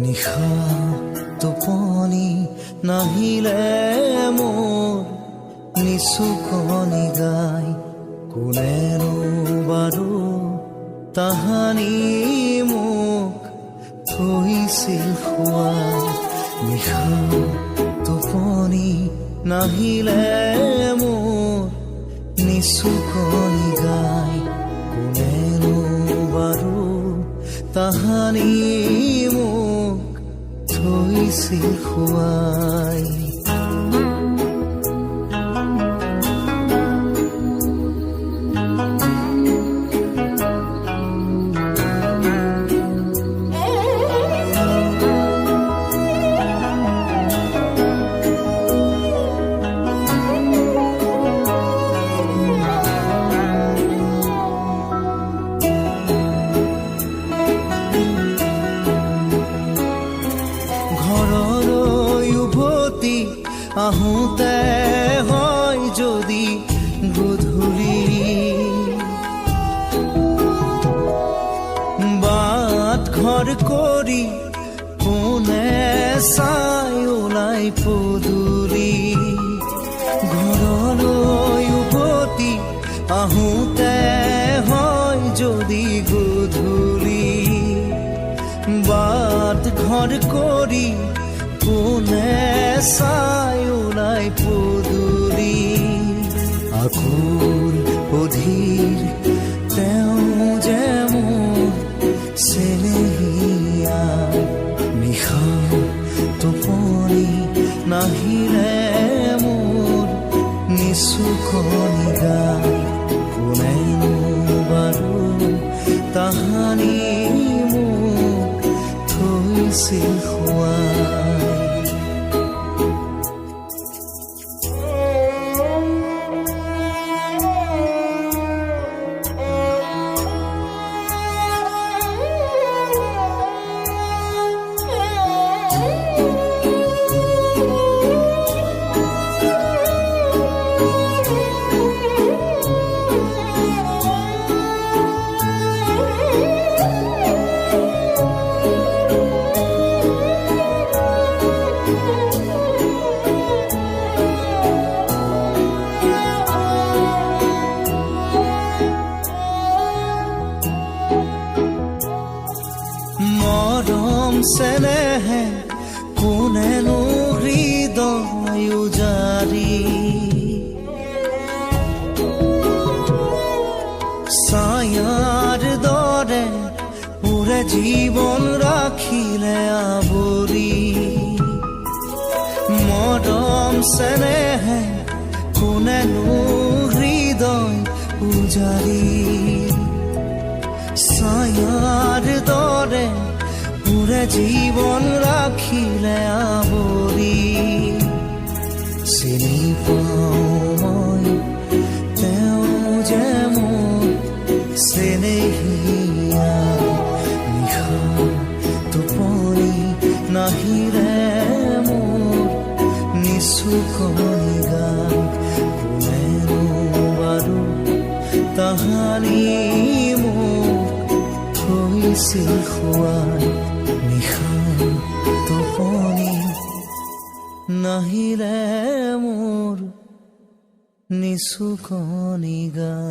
নিশা টোপনি নাহিলে মোৰ নিচুকনি গাই কোনেনো বাৰু তাহানি মোক থৈছিল শুৱাই। নিশা টোপনি নাহিলে মোৰ নিচুকনি গাই কোনেনো বাৰু তাহানি মোক থৈছিল শুৱাই। আহোঁতে হয় যদি গধূলি, বাট ঘৰ কৰি কোনে চাই ওলাই পদূলি। ঘৰলৈ উভতি আহোঁতে হয় যদি গধূলি, বাট ঘৰ কৰি কোনে চাই ওলাই পদূলি। আকুল অধীৰ তেওঁ যে মোৰ চেনেহীয়া। নিশা টোপনি নাহিলে মোৰ নিচুকনি গাই কোনেনো বাৰু তাহানি মোক থৈছিল শুৱাই। মৰম চেনেহে কোনেনো হৃদয় উজাৰি, ছায়াৰ দৰে পুৰে জীৱন ৰাখিলে আৱৰি। মৰম চেনেহে কোনেনো হৃদয় উজাৰি, ছায়াৰ দৰে পুৰে জীৱন ৰাখিলে আৱৰি। চিনি পাওঁ মই তেওঁ যে মোৰ চেনেহীয়া। নিশা টোপনি নাহিলে মোৰ নিচুকনি গাই কোনেনো বাৰু তাহানি মোক থৈছিল শুৱাই। নিশা টোপনি নাহিলে মোৰ নিচুকনি গাই।